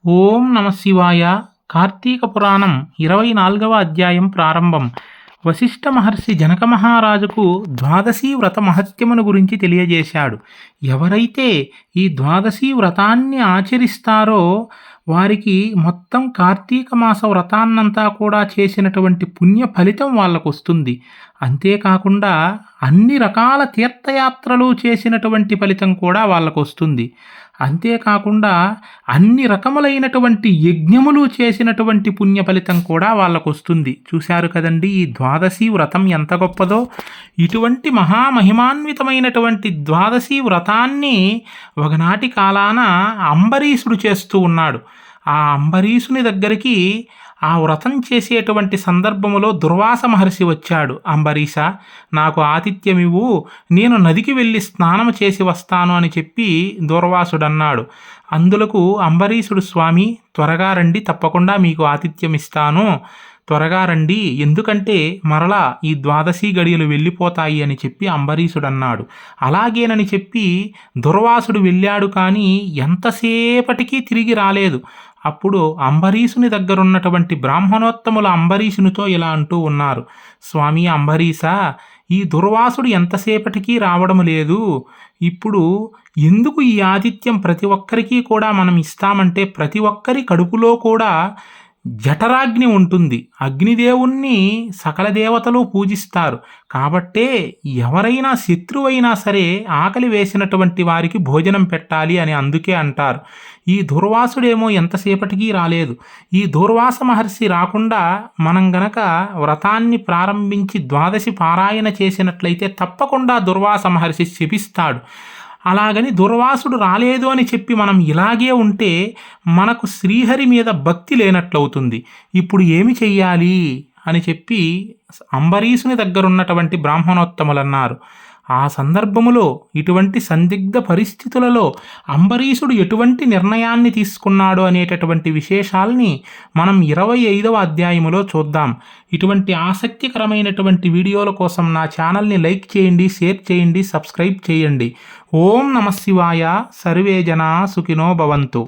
ఓం నమ శివాయ. కార్తీక పురాణం 24వ అధ్యాయం ప్రారంభం. వశిష్ఠ మహర్షి జనక మహారాజుకు ద్వాదశీ వ్రత మహత్యమును గురించి తెలియజేశాడు. ఎవరైతే ఈ ద్వాదశీ వ్రతాన్ని ఆచరిస్తారో వారికి మొత్తం కార్తీక మాస వ్రతాన్నంతా కూడా చేసినటువంటి పుణ్య ఫలితం వాళ్ళకు వస్తుంది. అంతేకాకుండా అన్ని రకాల తీర్థయాత్రలు చేసినటువంటి ఫలితం కూడా వాళ్ళకు వస్తుంది. అంతేకాకుండా అన్ని రకములైనటువంటి యజ్ఞములు చేసినటువంటి పుణ్య ఫలితం కూడా వాళ్ళకు వస్తుంది. చూశారు కదండి ఈ ద్వాదశీ వ్రతం ఎంత గొప్పదో. ఇటువంటి మహామహిమాన్వితమైనటువంటి ద్వాదశీ వ్రతాన్ని ఒకనాటి కాలాన అంబరీషుడు చేస్తూ ఉన్నాడు. ఆ అంబరీషుని దగ్గరికి ఆ వ్రతం చేసేటువంటి సందర్భములో దుర్వాస మహర్షి వచ్చాడు. అంబరీష, నాకు ఆతిథ్యమివ్వు, నేను నదికి వెళ్ళి స్నానము చేసి వస్తాను అని చెప్పి దుర్వాసుడన్నాడు. అందులకు అంబరీషుడు, స్వామి త్వరగా రండి, తప్పకుండా మీకు ఆతిథ్యం ఇస్తాను, త్వరగా రండి, ఎందుకంటే మరలా ఈ ద్వాదశీ గడియలు వెళ్ళిపోతాయి అని చెప్పి అంబరీషుడన్నాడు. అలాగేనని చెప్పి దుర్వాసుడు వెళ్ళాడు, కానీ ఎంతసేపటికి తిరిగి రాలేదు. అప్పుడు అంబరీషుని దగ్గరున్నటువంటి బ్రాహ్మణోత్తముల అంబరీషునితో ఇలా అంటూ ఉన్నారు, స్వామి అంబరీష, ఈ దుర్వాసుడు ఎంతసేపటికి రావడం లేదు. ఇప్పుడు ఎందుకు ఈ ఆతిథ్యం ప్రతి ఒక్కరికి కూడా మనం ఇస్తామంటే, ప్రతి ఒక్కరి కడుపులో కూడా జఠరాగ్ని ఉంటుంది. అగ్నిదేవుణ్ణి సకల దేవతలు పూజిస్తారు. కాబట్టే ఎవరైనా శత్రువైనా సరే ఆకలి వేసినటువంటి వారికి భోజనం పెట్టాలి అని అందుకే అంటారు. ఈ దుర్వాసుడేమో ఎంతసేపటికి రాలేదు. ఈ దుర్వాస మహర్షి రాకుండా మనం గనక వ్రతాన్ని ప్రారంభించి ద్వాదశి పారాయణ చేసినట్లయితే తప్పకుండా దుర్వాస మహర్షి శపిస్తాడు. అలాగని దుర్వాసుడు రాలేదు అని చెప్పి మనం ఇలాగే ఉంటే మనకు శ్రీహరి మీద భక్తి లేనట్లవుతుంది. ఇప్పుడు ఏమి చెయ్యాలి అని చెప్పి అంబరీషుని దగ్గరున్నటువంటి బ్రాహ్మణోత్తములు అన్నారు. ఆ సందర్భములో ఇటువంటి సందిగ్ధ పరిస్థితులలో అంబరీషుడు ఎటువంటి నిర్ణయాన్ని తీసుకున్నాడు అనేటటువంటి విశేషాల్ని మనం 25వ అధ్యాయములో చూద్దాం. ఇటువంటి ఆసక్తికరమైనటువంటి వీడియోల కోసం నా ఛానల్ని లైక్ చేయండి, షేర్ చేయండి, సబ్స్క్రైబ్ చేయండి. ఓం నమ శివాయ. సర్వే జనా సుఖినో భవంతు.